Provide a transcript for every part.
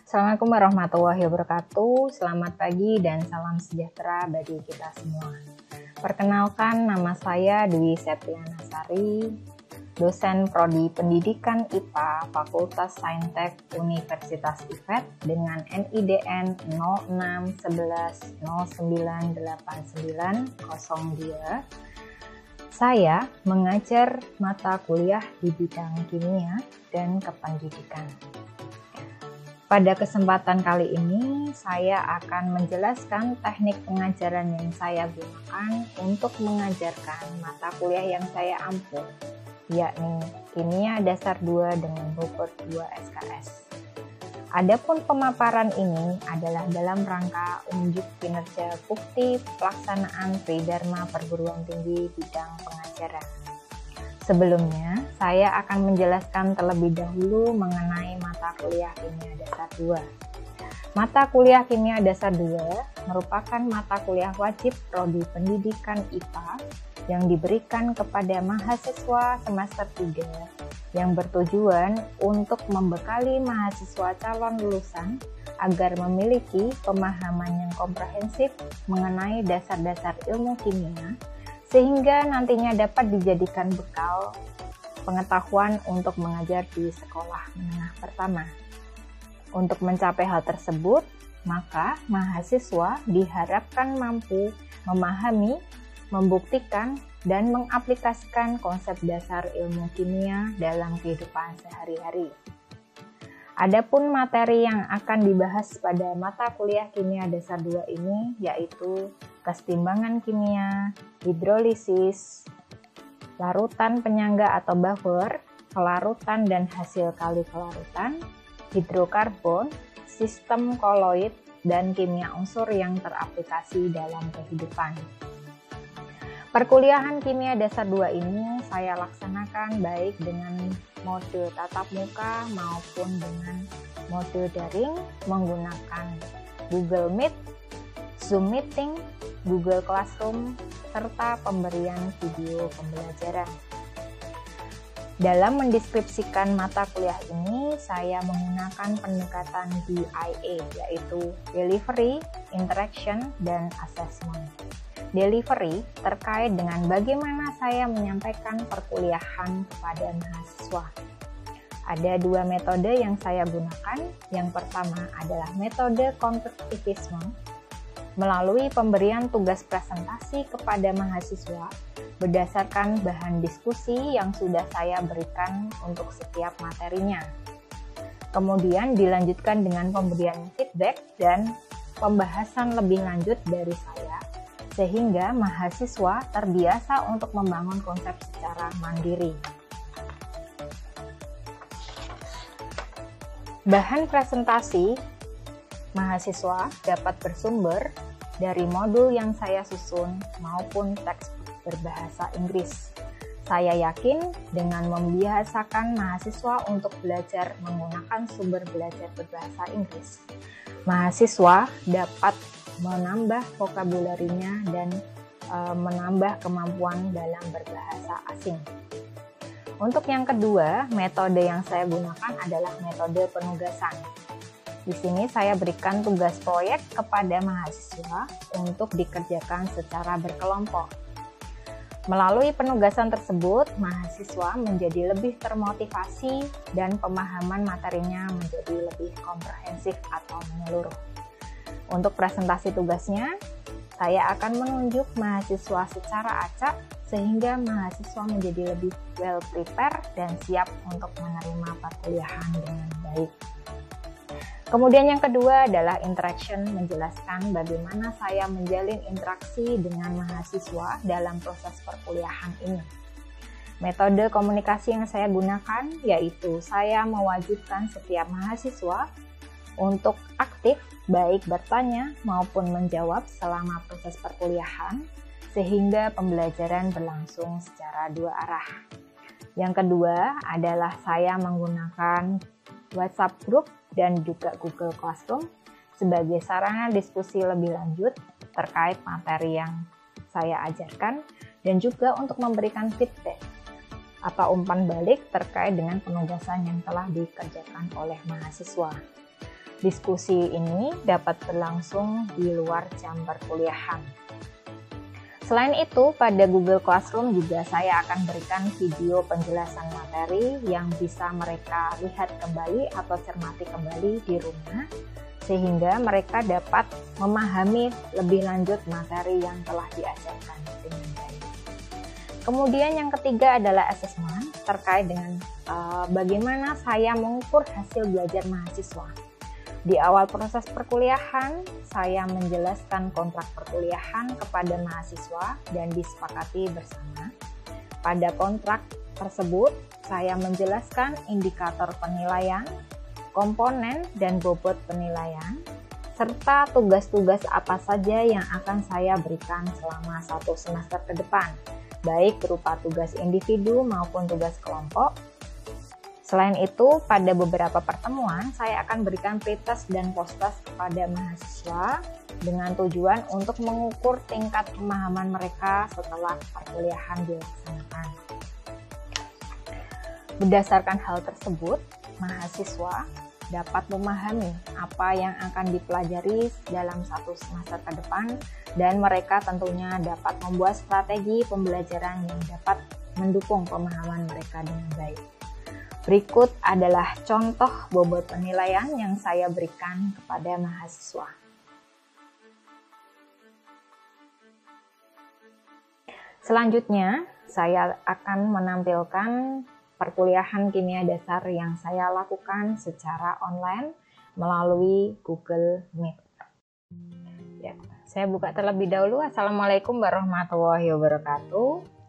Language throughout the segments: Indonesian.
Assalamualaikum warahmatullahi wabarakatuh. Selamat pagi dan salam sejahtera bagi kita semua. Perkenalkan, nama saya Dwi Septiana Sari, dosen Prodi Pendidikan IPA Fakultas Saintek Universitas IFET dengan NIDN 0611098902. Saya mengajar mata kuliah di bidang kimia dan kependidikan. Pada kesempatan kali ini, saya akan menjelaskan teknik pengajaran yang saya gunakan untuk mengajarkan mata kuliah yang saya ampu, yakni Kimia Dasar 2 dengan bobot 2 SKS. Adapun pemaparan ini adalah dalam rangka unjuk kinerja bukti pelaksanaan Tridharma Perguruan Tinggi bidang pengajaran. Sebelumnya, saya akan menjelaskan terlebih dahulu mengenai mata kuliah Kimia Dasar 2. Mata kuliah Kimia Dasar 2 merupakan mata kuliah wajib Prodi Pendidikan IPA yang diberikan kepada mahasiswa semester 3 yang bertujuan untuk membekali mahasiswa calon lulusan agar memiliki pemahaman yang komprehensif mengenai dasar-dasar ilmu kimia, sehingga nantinya dapat dijadikan bekal pengetahuan untuk mengajar di sekolah menengah pertama. Untuk mencapai hal tersebut, maka mahasiswa diharapkan mampu memahami, membuktikan, dan mengaplikasikan konsep dasar ilmu kimia dalam kehidupan sehari-hari. Adapun materi yang akan dibahas pada mata kuliah Kimia Dasar 2 ini yaitu kesetimbangan kimia, hidrolisis, larutan penyangga atau buffer, kelarutan dan hasil kali kelarutan, hidrokarbon, sistem koloid, dan kimia unsur yang teraplikasi dalam kehidupan. Perkuliahan Kimia Dasar 2 ini saya laksanakan baik dengan mode tatap muka maupun dengan mode daring menggunakan Google Meet, Zoom Meeting, Google Classroom, serta pemberian video pembelajaran. Dalam mendeskripsikan mata kuliah ini, saya menggunakan pendekatan DIA, yaitu Delivery, Interaction, dan Assessment. Delivery terkait dengan bagaimana saya menyampaikan perkuliahan kepada mahasiswa. Ada dua metode yang saya gunakan. Yang pertama adalah metode konstruktivisme, melalui pemberian tugas presentasi kepada mahasiswa berdasarkan bahan diskusi yang sudah saya berikan untuk setiap materinya. Kemudian dilanjutkan dengan pemberian feedback dan pembahasan lebih lanjut dari saya, sehingga mahasiswa terbiasa untuk membangun konsep secara mandiri. Bahan presentasi mahasiswa dapat bersumber dari modul yang saya susun maupun teks berbahasa Inggris. Saya yakin dengan membiasakan mahasiswa untuk belajar menggunakan sumber belajar berbahasa Inggris, mahasiswa dapat menambah vokabularinya dan menambah kemampuan dalam berbahasa asing. Untuk yang kedua, metode yang saya gunakan adalah metode penugasan. Di sini saya berikan tugas proyek kepada mahasiswa untuk dikerjakan secara berkelompok. Melalui penugasan tersebut, mahasiswa menjadi lebih termotivasi dan pemahaman materinya menjadi lebih komprehensif atau menyeluruh. Untuk presentasi tugasnya, saya akan menunjuk mahasiswa secara acak sehingga mahasiswa menjadi lebih well prepared dan siap untuk menerima perkuliahan dengan baik. Kemudian yang kedua adalah interaction, menjelaskan bagaimana saya menjalin interaksi dengan mahasiswa dalam proses perkuliahan ini. Metode komunikasi yang saya gunakan yaitu saya mewajibkan setiap mahasiswa untuk aktif baik bertanya maupun menjawab selama proses perkuliahan sehingga pembelajaran berlangsung secara dua arah. Yang kedua adalah saya menggunakan WhatsApp group dan juga Google Classroom sebagai sarana diskusi lebih lanjut terkait materi yang saya ajarkan dan juga untuk memberikan feedback atau umpan balik terkait dengan penugasan yang telah dikerjakan oleh mahasiswa. Diskusi ini dapat berlangsung di luar jam perkuliahan. Selain itu, pada Google Classroom juga saya akan berikan video penjelasan materi yang bisa mereka lihat kembali atau cermati kembali di rumah, sehingga mereka dapat memahami lebih lanjut materi yang telah diajarkan dengan baik. Kemudian yang ketiga adalah asesmen terkait dengan bagaimana saya mengukur hasil belajar mahasiswa. Di awal proses perkuliahan, saya menjelaskan kontrak perkuliahan kepada mahasiswa dan disepakati bersama. Pada kontrak tersebut, saya menjelaskan indikator penilaian, komponen dan bobot penilaian, serta tugas-tugas apa saja yang akan saya berikan selama 1 semester ke depan, baik berupa tugas individu maupun tugas kelompok. Selain itu, pada beberapa pertemuan, saya akan berikan pretest dan post-test kepada mahasiswa dengan tujuan untuk mengukur tingkat pemahaman mereka setelah perkuliahan dilaksanakan. Berdasarkan hal tersebut, mahasiswa dapat memahami apa yang akan dipelajari dalam 1 semester ke depan, dan mereka tentunya dapat membuat strategi pembelajaran yang dapat mendukung pemahaman mereka dengan baik. Berikut adalah contoh bobot penilaian yang saya berikan kepada mahasiswa. Selanjutnya, saya akan menampilkan perkuliahan kimia dasar yang saya lakukan secara online melalui Google Meet. Ya, saya buka terlebih dahulu. Assalamualaikum warahmatullahi wabarakatuh.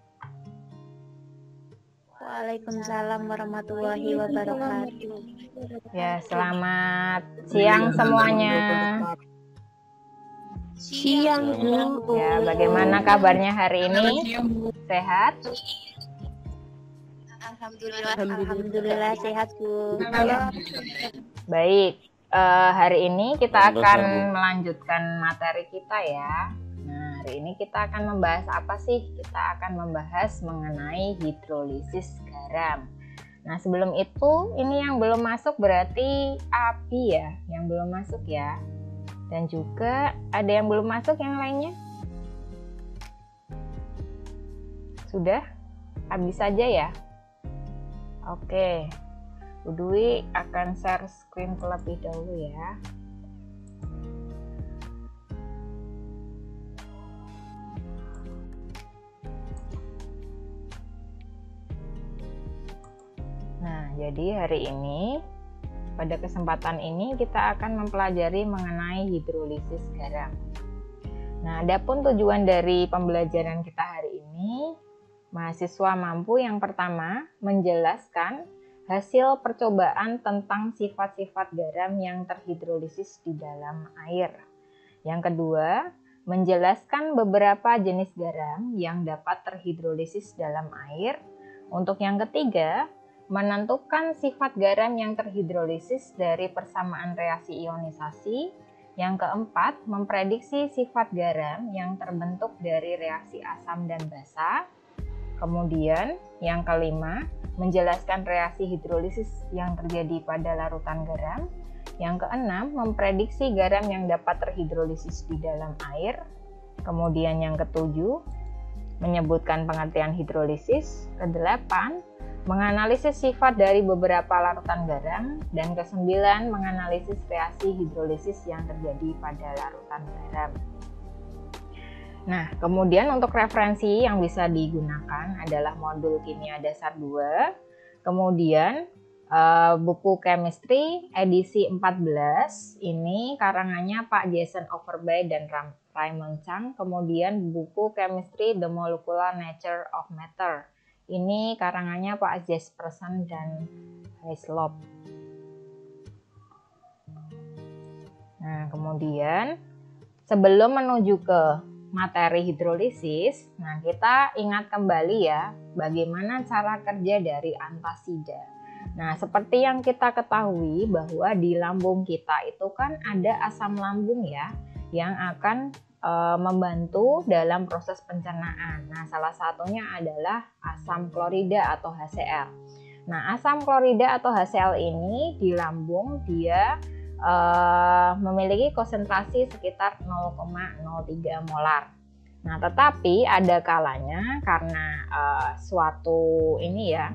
Waalaikumsalam warahmatullahi wabarakatuh. Ya, selamat siang semuanya. Siang, Bu. Ya, bagaimana kabarnya hari ini? Sehat? Alhamdulillah sehat, Bu. Baik, hari ini kita akan melanjutkan materi kita ya. Nah, hari ini kita akan membahas apa sih? Kita akan membahas mengenai hidrolisis garam. Nah, sebelum itu, ini yang belum masuk berarti ABI ya, yang belum masuk ya. Dan juga ada yang belum masuk yang lainnya? Sudah? ABI saja ya? Oke, Bu Dwi akan share screen terlebih dahulu ya. Nah, jadi hari ini, pada kesempatan ini kita akan mempelajari mengenai hidrolisis garam. Nah, adapun tujuan dari pembelajaran kita hari ini, mahasiswa mampu yang pertama menjelaskan hasil percobaan tentang sifat-sifat garam yang terhidrolisis di dalam air. Yang kedua, menjelaskan beberapa jenis garam yang dapat terhidrolisis dalam air. Untuk yang ketiga, menentukan sifat garam yang terhidrolisis dari persamaan reaksi ionisasi. Yang keempat, memprediksi sifat garam yang terbentuk dari reaksi asam dan basa. Kemudian, yang kelima, menjelaskan reaksi hidrolisis yang terjadi pada larutan garam. Yang keenam, memprediksi garam yang dapat terhidrolisis di dalam air. Kemudian yang ketujuh, menyebutkan pengertian hidrolisis. Kedelapan, menganalisis sifat dari beberapa larutan garam. Dan kesembilan, menganalisis reaksi hidrolisis yang terjadi pada larutan garam. Nah, kemudian untuk referensi yang bisa digunakan adalah modul kimia dasar 2, kemudian buku chemistry edisi 14, ini karangannya Pak Jason Overby dan Raymond Chang, kemudian buku chemistry The Molecular Nature of Matter, ini karangannya Pak Jesperson dan Hislop. Nah, kemudian sebelum menuju ke materi hidrolisis, nah kita ingat kembali ya bagaimana cara kerja dari antasida. Nah, seperti yang kita ketahui bahwa di lambung kita itu kan ada asam lambung ya yang akan membantu dalam proses pencernaan. Nah, salah satunya adalah asam klorida atau HCl. Nah, asam klorida atau HCl ini di lambung dia memiliki konsentrasi sekitar 0,03 molar. Nah, tetapi ada kalanya karena suatu ini ya,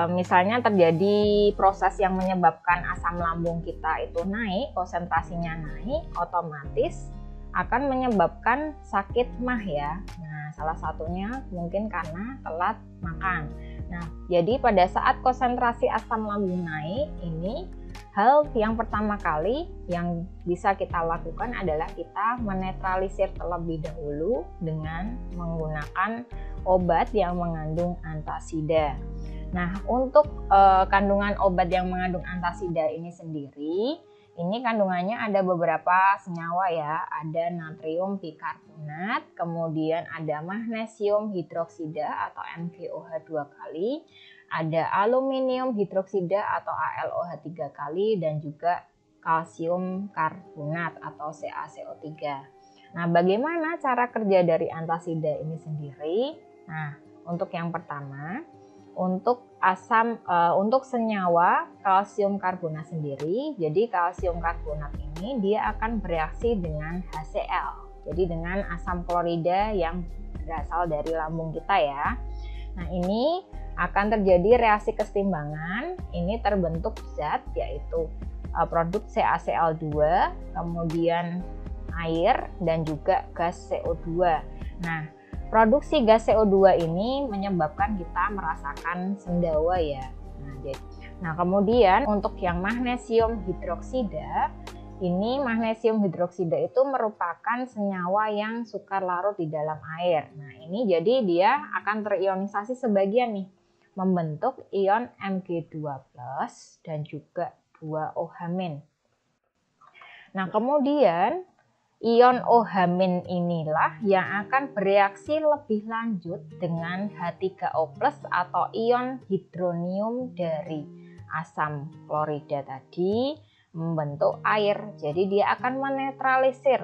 misalnya terjadi proses yang menyebabkan asam lambung kita itu naik, konsentrasinya naik, otomatis akan menyebabkan sakit mah ya. Nah, salah satunya mungkin karena telat makan. Nah, jadi pada saat konsentrasi asam lambung naik ini, hal yang pertama kali yang bisa kita lakukan adalah kita menetralisir terlebih dahulu dengan menggunakan obat yang mengandung antasida. Nah, untuk kandungan obat yang mengandung antasida ini sendiri, ini kandungannya ada beberapa senyawa ya, ada natrium bikarbonat, kemudian ada magnesium hidroksida atau MgOH 2 kali, ada aluminium hidroksida atau AlOH 3 kali, dan juga kalsium karbonat atau CaCO3. Nah, bagaimana cara kerja dari antasida ini sendiri? Nah, untuk yang pertama, untuk senyawa kalsium karbonat sendiri, jadi kalsium karbonat ini dia akan bereaksi dengan HCl, jadi dengan asam klorida yang berasal dari lambung kita ya. Nah, ini akan terjadi reaksi kesetimbangan, ini terbentuk zat yaitu produk CaCl2, kemudian air dan juga gas CO2. Nah, produksi gas CO2 ini menyebabkan kita merasakan sendawa ya. Nah, kemudian untuk yang magnesium hidroksida, ini magnesium hidroksida itu merupakan senyawa yang sukar larut di dalam air. Nah, ini jadi dia akan terionisasi sebagian nih, membentuk ion Mg2+ dan juga 2OH-. Nah, kemudian ion OH- inilah yang akan bereaksi lebih lanjut dengan H3O+ atau ion hidronium dari asam klorida tadi membentuk air. Jadi dia akan menetralisir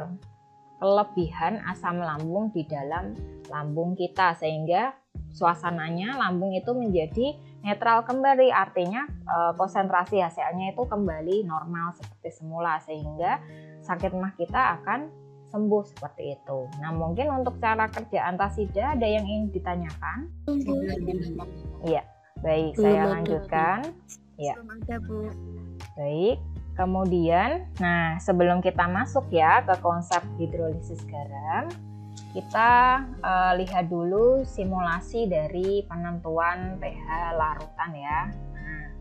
kelebihan asam lambung di dalam lambung kita sehingga suasananya lambung itu menjadi netral kembali, artinya konsentrasi HCl-nya itu kembali normal seperti semula sehingga sakit mah kita akan sembuh seperti itu. Nah, mungkin untuk cara kerja antasida ada yang ingin ditanyakan? Iya, baik, saya lanjutkan. Ya. Baik. Kemudian, nah sebelum kita masuk ya ke konsep hidrolisis garam, kita lihat dulu simulasi dari penentuan pH larutan ya. Nah,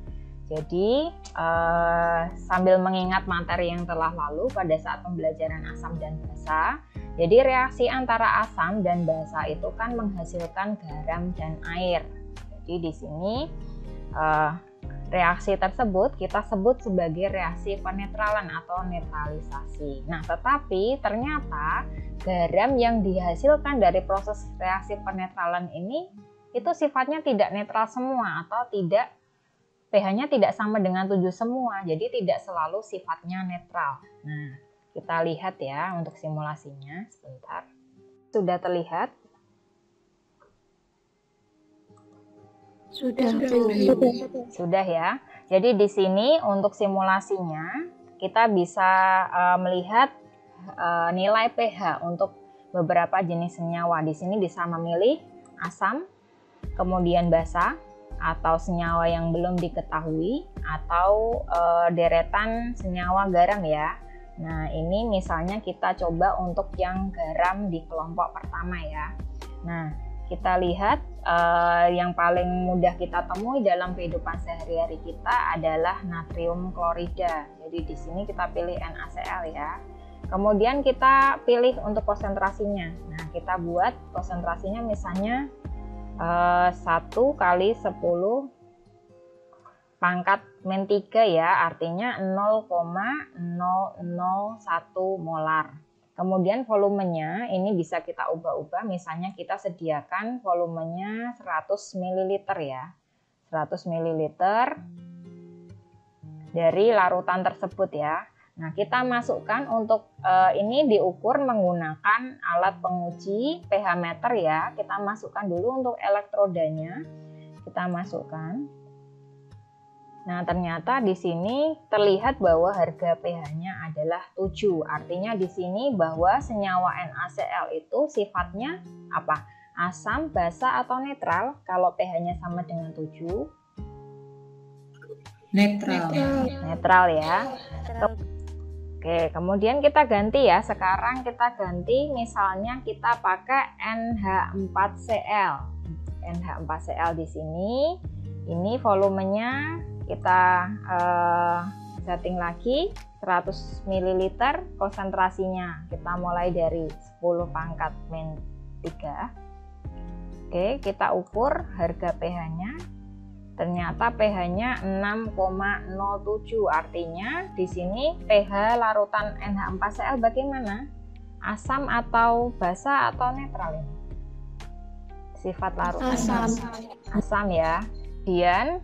jadi sambil mengingat materi yang telah lalu pada saat pembelajaran asam dan basa, jadi reaksi antara asam dan basa itu kan menghasilkan garam dan air. Jadi di sini reaksi tersebut kita sebut sebagai reaksi penetralan atau netralisasi. Nah, tetapi ternyata garam yang dihasilkan dari proses reaksi penetralan ini itu sifatnya tidak netral semua atau tidak pH-nya tidak sama dengan 7 semua. Jadi tidak selalu sifatnya netral. Nah, kita lihat ya untuk simulasinya sebentar. Sudah terlihat? Sudah ya. Jadi di sini untuk simulasinya kita bisa melihat nilai pH untuk beberapa jenis senyawa. Di sini bisa memilih asam, kemudian basa atau senyawa yang belum diketahui atau deretan senyawa garam ya. Nah, ini misalnya kita coba untuk yang garam di kelompok pertama ya. Nah, kita lihat yang paling mudah kita temui dalam kehidupan sehari-hari kita adalah natrium klorida. Jadi di sini kita pilih NaCl ya. Kemudian kita pilih untuk konsentrasinya. Nah, kita buat konsentrasinya misalnya 1 kali 10 pangkat min 3 ya, artinya 0,001 molar. Kemudian volumenya ini bisa kita ubah-ubah, misalnya kita sediakan volumenya 100 ml ya. 100 ml dari larutan tersebut ya. Nah, kita masukkan untuk ini diukur menggunakan alat penguji pH meter ya. Kita masukkan dulu untuk elektrodanya. Kita masukkan. Nah, ternyata di sini terlihat bahwa harga pH-nya adalah 7. Artinya di sini bahwa senyawa NaCl itu sifatnya apa? Asam, basa, atau netral? Kalau pH-nya sama dengan 7. Netral. Netral ya. Netral. Oke, kemudian kita ganti ya. Sekarang kita ganti, misalnya kita pakai NH4Cl. NH4Cl di sini, ini volumenya kita setting lagi 100 ml, konsentrasinya kita mulai dari 10 pangkat min 3. Oke, kita ukur harga pH-nya. Ternyata pH-nya 6,07. Artinya di sini pH larutan NH4Cl bagaimana? Asam atau basa atau netral ini? Sifat larutan asam ya. Kemudian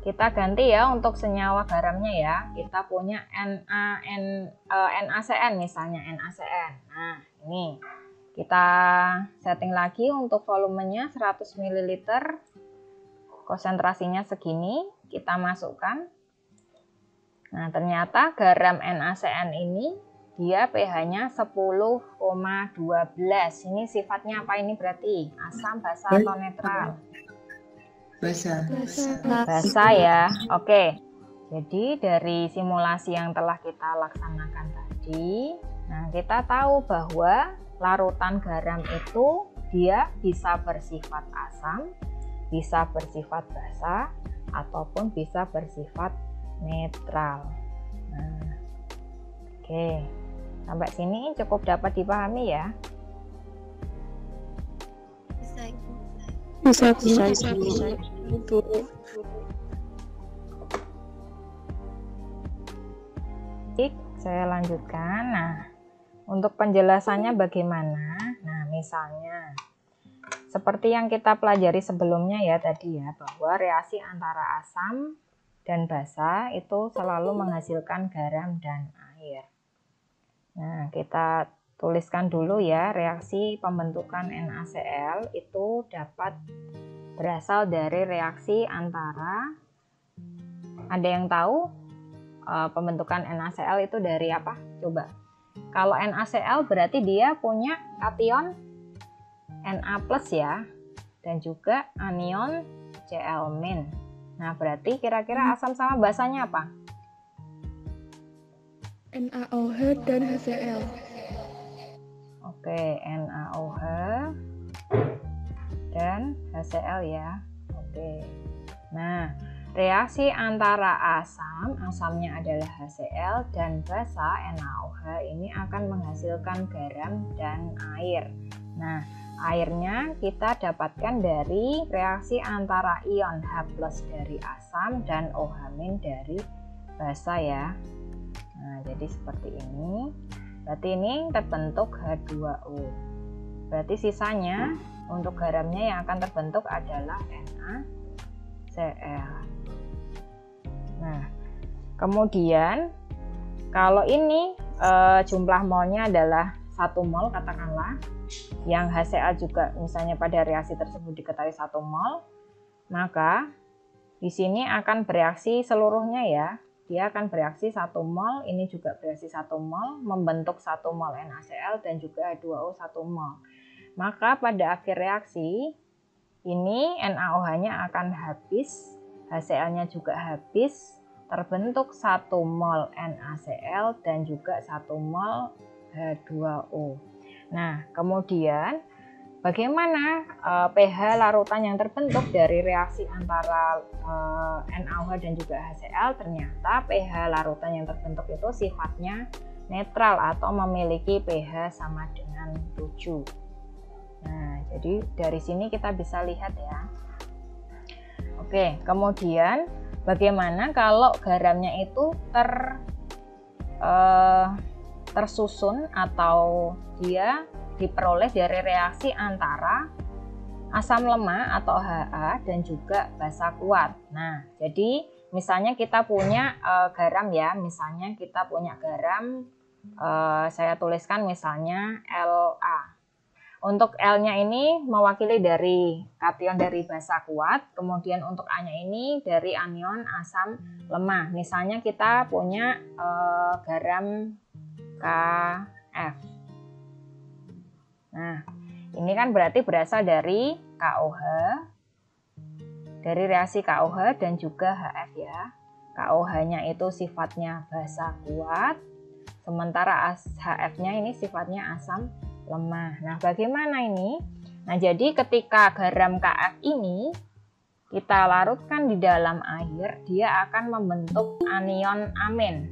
kita ganti ya untuk senyawa garamnya ya. Kita punya NaCN misalnya, NaCN. Nah, ini kita setting lagi untuk volumenya 100 ml. Konsentrasinya segini, kita masukkan. Nah, ternyata garam NaCN ini dia pH-nya 10,12. Ini sifatnya apa ini berarti? Asam, basa, atau netral? Basa ya. Oke. Jadi dari simulasi yang telah kita laksanakan tadi, nah kita tahu bahwa larutan garam itu dia bisa bersifat asam, bisa bersifat basa, ataupun bisa bersifat netral. Nah, oke. Sampai sini cukup dapat dipahami ya. Bisa. Baik, saya lanjutkan. Nah, untuk penjelasannya bagaimana? Nah, misalnya seperti yang kita pelajari sebelumnya ya tadi ya, bahwa reaksi antara asam dan basa itu selalu menghasilkan garam dan air. Nah, kita tuliskan dulu ya, reaksi pembentukan NaCl itu dapat berasal dari reaksi antara, ada yang tahu pembentukan NaCl itu dari apa? Coba. Kalau NaCl berarti dia punya kation Na+ ya, dan juga anion Cl-. Nah, berarti kira-kira asam sama basanya apa? NaOH dan HCl. Oke, NaOH dan HCl ya. Oke. Nah, reaksi antara asamnya adalah HCl, dan basa NaOH ini akan menghasilkan garam dan air. Nah, airnya kita dapatkan dari reaksi antara ion H+ dari asam dan OH- dari basa ya. Nah, jadi seperti ini. Berarti ini terbentuk H2O. Berarti sisanya untuk garamnya yang akan terbentuk adalah NaCl. Nah, kemudian kalau ini jumlah molnya adalah 1 mol katakanlah, yang HCl juga misalnya pada reaksi tersebut diketahui 1 mol, maka di sini akan bereaksi seluruhnya ya. Dia akan bereaksi 1 mol, ini juga bereaksi 1 mol, membentuk 1 mol NaCl dan juga H2O 1 mol. Maka pada akhir reaksi, ini NaOH-nya akan habis, HCl-nya juga habis, terbentuk 1 mol NaCl dan juga 1 mol H2O. Nah, kemudian bagaimana pH larutan yang terbentuk dari reaksi antara NaOH dan juga HCl? Ternyata pH larutan yang terbentuk itu sifatnya netral atau memiliki pH sama dengan 7. Nah, jadi dari sini kita bisa lihat ya. Oke, kemudian bagaimana kalau garamnya itu tersusun atau dia diperoleh dari reaksi antara asam lemah atau Ha dan juga basa kuat. Nah, jadi misalnya kita punya garam ya, misalnya kita punya garam, saya tuliskan misalnya La. Untuk L-nya ini mewakili dari kation dari basa kuat, kemudian untuk A-nya ini dari anion asam lemah. Misalnya kita punya garam KF. Nah, ini kan berarti berasal dari KOH, dari reaksi KOH dan juga HF ya. KOH-nya itu sifatnya basa kuat, sementara HF-nya ini sifatnya asam lemah. Nah, bagaimana ini? Nah, jadi ketika garam KF ini kita larutkan di dalam air, dia akan membentuk anion amin.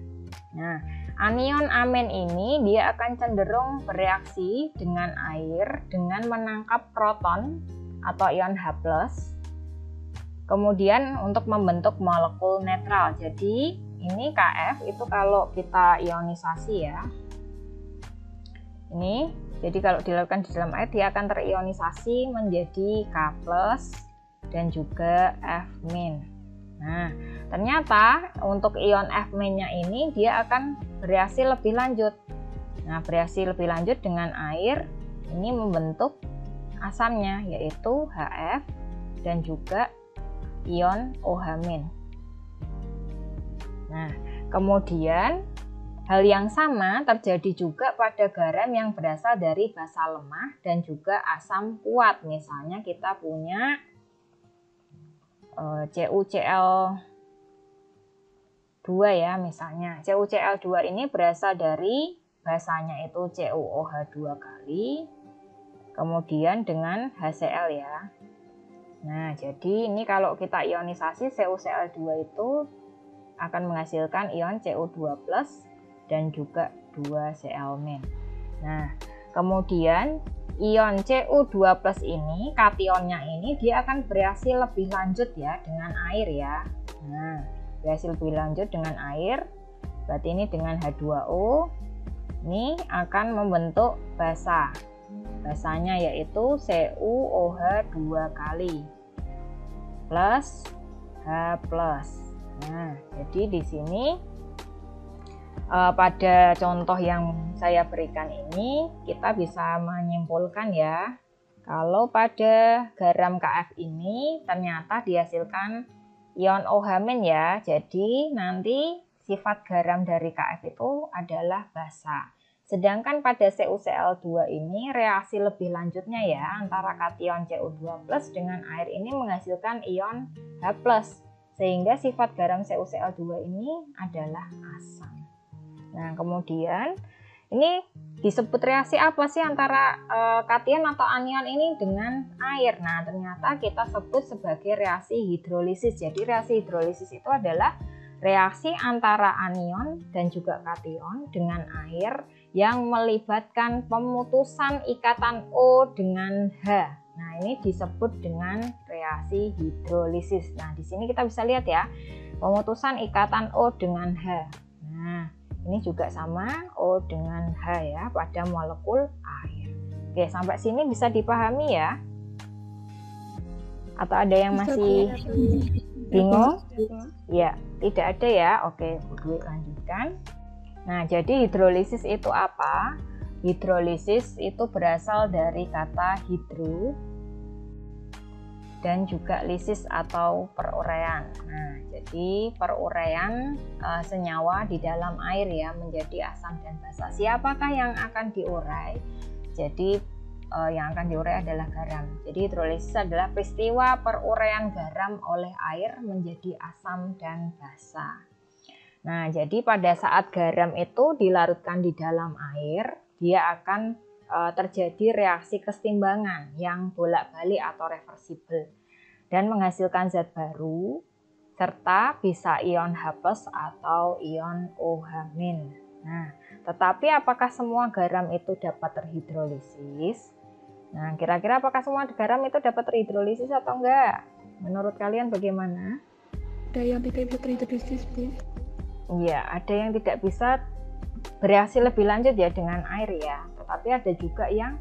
Nah, anion amin ini dia akan cenderung bereaksi dengan air dengan menangkap proton atau ion H+. Kemudian untuk membentuk molekul netral. Jadi ini KF itu kalau kita ionisasi ya. Ini jadi kalau dilakukan di dalam air dia akan terionisasi menjadi K+ dan juga F-. Nah, ternyata untuk ion F-nya ini dia akan bereaksi lebih lanjut. Nah, bereaksi lebih lanjut dengan air ini membentuk asamnya yaitu HF dan juga ion OH-. Nah, kemudian hal yang sama terjadi juga pada garam yang berasal dari basa lemah dan juga asam kuat. Misalnya kita punya CuCl2 ya, misalnya. CuCl2 ini berasal dari basanya itu CuOH 2 kali, kemudian dengan HCl ya. Nah, jadi ini kalau kita ionisasi CuCl2 itu akan menghasilkan ion Cu2+ dan juga 2Cl-. Nah, kemudian ion Cu2+ ini, kationnya ini dia akan bereaksi lebih lanjut ya dengan air ya. Nah, bereaksi lebih lanjut dengan air, berarti ini dengan H2O, ini akan membentuk basa. Basanya yaitu CuOH 2 kali plus H+. Nah, jadi di sini pada contoh yang saya berikan ini kita bisa menyimpulkan ya, kalau pada garam KF ini ternyata dihasilkan ion OH- ya. Jadi nanti sifat garam dari KF itu adalah basa. Sedangkan pada CuCl2 ini reaksi lebih lanjutnya ya antara kation Cu2+ dengan air ini menghasilkan ion H+, sehingga sifat garam CuCl2 ini adalah asam. Nah, kemudian ini disebut reaksi apa sih antara kation atau anion ini dengan air? Nah, ternyata kita sebut sebagai reaksi hidrolisis. Jadi reaksi hidrolisis itu adalah reaksi antara anion dan juga kation dengan air yang melibatkan pemutusan ikatan O dengan H. Nah, ini disebut dengan reaksi hidrolisis. Nah, di sini kita bisa lihat ya, pemutusan ikatan O dengan H. Nah, ini juga sama O dengan H ya pada molekul air. Oke, sampai sini bisa dipahami ya? Atau ada yang masih bingung? Ya, tidak ada ya. Oke, Bu lanjutkan. Nah, jadi hidrolisis itu apa? Hidrolisis itu berasal dari kata hidro dan juga lisis atau peruraian. Nah, jadi peruraian senyawa di dalam air ya menjadi asam dan basa. Siapakah yang akan diurai? Jadi yang akan diurai adalah garam. Jadi hidrolisis adalah peristiwa peruraian garam oleh air menjadi asam dan basa. Nah, jadi pada saat garam itu dilarutkan di dalam air, dia akan terjadi reaksi kesetimbangan yang bolak-balik atau reversibel dan menghasilkan zat baru serta bisa ion H+ atau ion OH-. Nah, tetapi apakah semua garam itu dapat terhidrolisis? Nah, kira-kira apakah semua garam itu dapat terhidrolisis atau enggak? Menurut kalian bagaimana? Ada yang tidak bisa terhidrolisis, Bu. Ya, ada yang tidak bisa bereaksi lebih lanjut ya dengan air ya. Tetapi ada juga yang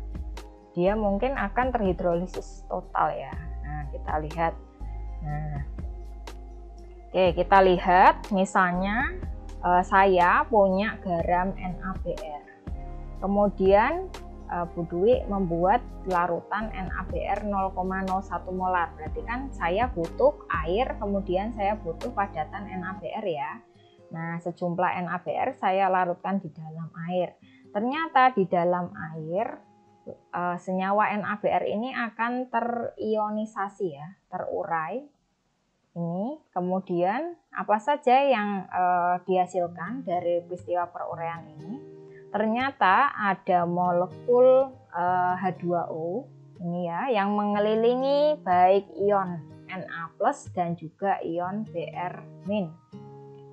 dia mungkin akan terhidrolisis total ya. Nah, kita lihat. Nah, oke, kita lihat misalnya saya punya garam NaBr. Kemudian Bu Dwi membuat larutan NaBr 0,01 molar. Berarti kan saya butuh air, kemudian saya butuh padatan NaBr ya. Nah, sejumlah NaBr saya larutkan di dalam air. Ternyata di dalam air senyawa NaBr ini akan terionisasi ya, terurai. Ini kemudian apa saja yang dihasilkan dari peristiwa peruraian ini? Ternyata ada molekul H2O ini ya yang mengelilingi baik ion Na+ dan juga ion Br-.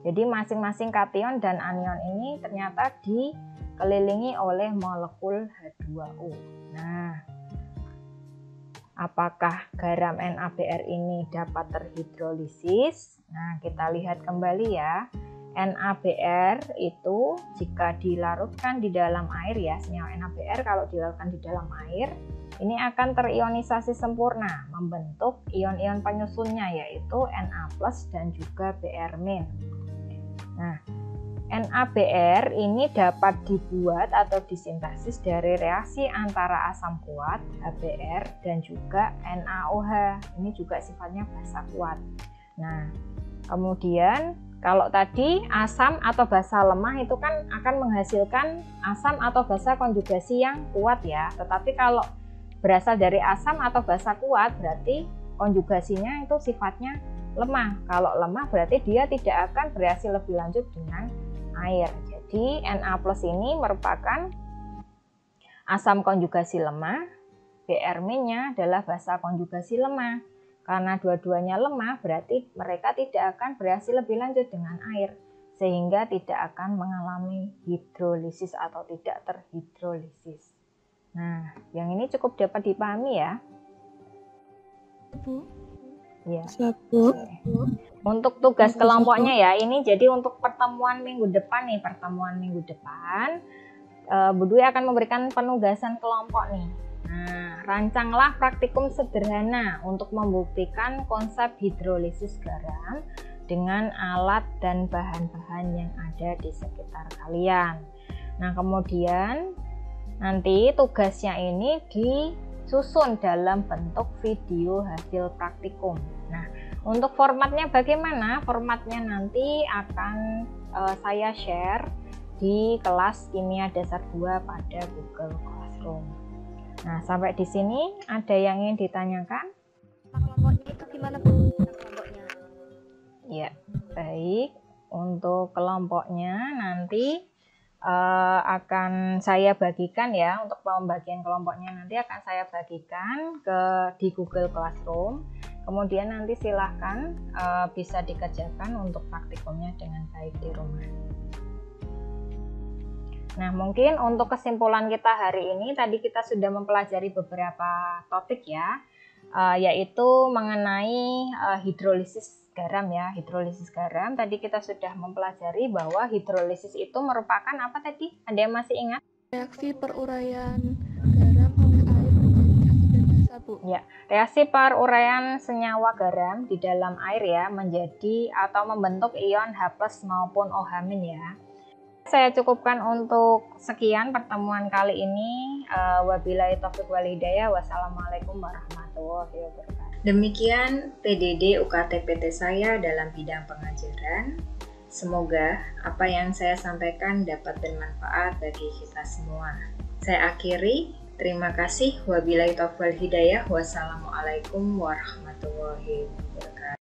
Jadi masing-masing kation dan anion ini ternyata dikelilingi oleh molekul H2O. Nah, apakah garam NaBr ini dapat terhidrolisis? Nah, kita lihat kembali ya. NaBr itu jika dilarutkan di dalam air ya, senyawa NaBr kalau dilarutkan di dalam air ini akan terionisasi sempurna membentuk ion-ion penyusunnya yaitu Na+ dan juga Br-. Nah, NaBr ini dapat dibuat atau disintesis dari reaksi antara asam kuat HBr dan juga NaOH. Ini juga sifatnya basa kuat. Nah, kemudian kalau tadi asam atau basa lemah itu kan akan menghasilkan asam atau basa konjugasi yang kuat ya. Tetapi kalau berasal dari asam atau basa kuat berarti konjugasinya itu sifatnya lemah. Kalau lemah berarti dia tidak akan bereaksi lebih lanjut dengan air. Jadi Na+ ini merupakan asam konjugasi lemah, Br-nya adalah basa konjugasi lemah. Karena dua-duanya lemah berarti mereka tidak akan bereaksi lebih lanjut dengan air sehingga tidak akan mengalami hidrolisis atau tidak terhidrolisis. Nah, yang ini cukup dapat dipahami ya. Bu. Ya. Bu. Untuk tugas kelompoknya ya, ini jadi untuk pertemuan minggu depan nih, Bu Dwi akan memberikan penugasan kelompok nih. Nah, rancanglah praktikum sederhana untuk membuktikan konsep hidrolisis garam dengan alat dan bahan-bahan yang ada di sekitar kalian. Nah, kemudian nanti tugasnya ini disusun dalam bentuk video hasil praktikum. Nah, untuk formatnya bagaimana? Formatnya nanti akan saya share di kelas Kimia Dasar 2 pada Google Classroom. Nah, sampai di sini ada yang ingin ditanyakan? Kelompoknya itu gimana Bu? Kelompoknya? Ya, baik. Untuk kelompoknya nanti akan saya bagikan ya. Untuk pembagian kelompoknya nanti akan saya bagikan di Google Classroom. Kemudian nanti silahkan bisa dikerjakan untuk praktikumnya dengan baik di rumah. Nah, mungkin untuk kesimpulan kita hari ini, tadi kita sudah mempelajari beberapa topik ya, yaitu mengenai hidrolisis garam ya. Hidrolisis garam, tadi kita sudah mempelajari bahwa hidrolisis itu merupakan apa tadi? Ada yang masih ingat? Reaksi peruraian garam oleh air menjadi asid dan basa, Bu. Ya, reaksi peruraian senyawa garam di dalam air ya, menjadi atau membentuk ion H+ maupun OH- ya. Saya cukupkan untuk sekian pertemuan kali ini. Wabillahi taufiq wal hidayah. Wassalamualaikum warahmatullahi wabarakatuh. Demikian PDD UKT-PT saya dalam bidang pengajaran. Semoga apa yang saya sampaikan dapat bermanfaat bagi kita semua. Saya akhiri. Terima kasih. Wabillahi taufiq wal hidayah. Wassalamualaikum warahmatullahi wabarakatuh.